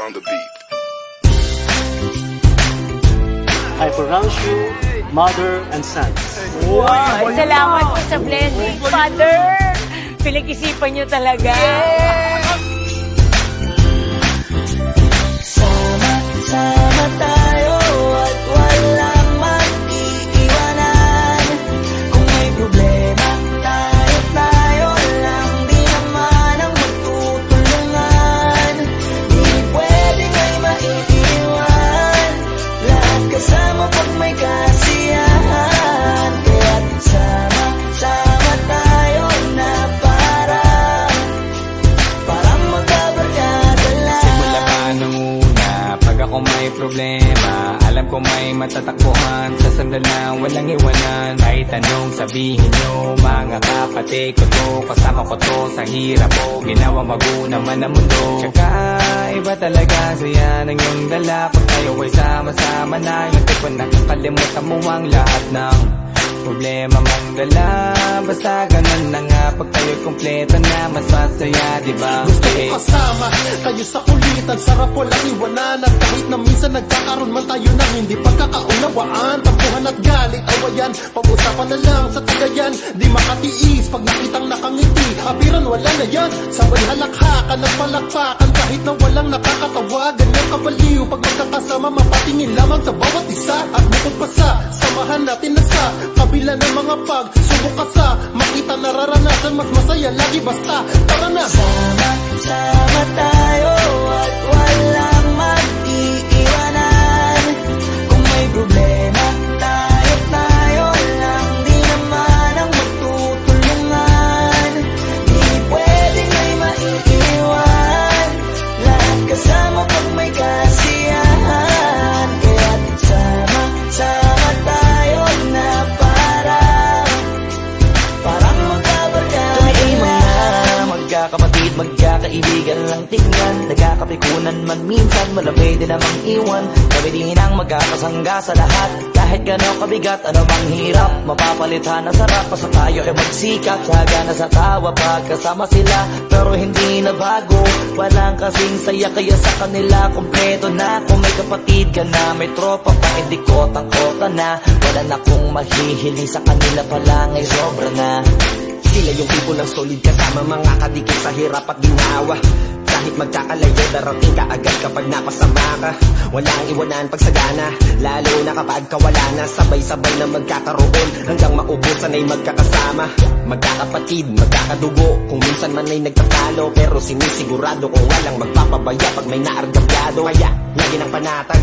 on the beat. I pronounce you mother and sons. Wow! Salamat po sa blessing, Father! Pinag-isipan niyo talaga. Sama tayo at walang mag-iiwanan. Kung may problema, tayo lang. Di naman ang magtutulungan. Di pwedeng ay maiiwan. Lahat kasama pag may kasiyahan. Kaya't sama tayo na parang magkabarkada lang. Simula pa nung una, pag ako may problema, alam ko may matatakbuhan. Sa sandal na walang iwanan. Kahit anong sabihin nyo, mga kapatid ko to, kasama ko to sa hirap ko. Ginawa mago naman ang mundo. Tsaka iba talaga saya ng iyong dala. Pag tayo ay sama-sama na, yung tipo nakakalimutan mo ang lahat ng problema mong dala. Basta ganun na nga, pag tayo kompleto na, mas masaya, diba? Gusto ko kasama kayo sa kulitan. Sarap walang iwanan. At kahit na minsan nagkakaroon man tayo ng hindi pagkakaunawaan, tampuhan at galit, awayan, pag-usapan na lang sa tagayan. Di makatiis pag nakitang nakangiti, abiran wala na yan. Sabay halakhakan ng palakpakan kahit na walang nakakatawa. Ganyan kabaliw pag magkakasama, mapatingin lamang sa bawat isa. At bukod pa sa samahan natin na sa kabila ng mga pagsubok ka sa makita nararanasan, mas masaya lagi basta tara na. Sama tayo at walang mag-iiwanan. Kung may problema, tayo lang. Di naman ang magtutulungan. Di pwedeng ay maiiwan. Lahat kasama pag may kasiyahan. Kaya't sama tayo na parang magkabarkada lang. Magkakapatid, magkakaibigan lang tingnan. Nagkakapikunan man minsan, malamig din namang iwan. Kami din ang magkakasangga sa lahat. Kahit gano'ng kabigat, ano bang hirap, mapapalitan na sarap. Basta tayo ay magsikap, tsaga na sa tawa pagkasama sila. Pero hindi na bago, walang kasing saya. Kaya sa kanila, kompleto na. Kung may kapatid ka na, may tropa pa, hindi kotang-kota na. Wala na kong mahihiling sa kanila pa lang ay sobra na. Sila yung tipo ng solid kasama, mga kadikit sa hirap at ginawa. Kahit magkakalayo, darating ka agad kapag napasama ka. Walang iwanan pag sagana, lalo na kapag kawala na. Sabay-sabay na magkakaroon, hanggang maubusan ay magkakasama. Magkakapatid, magkakadugo, kung minsan man ay nagtatalo. Pero sinisigurado kung walang magpapabaya pag may naargabyado. Kaya, lagi ng panatag,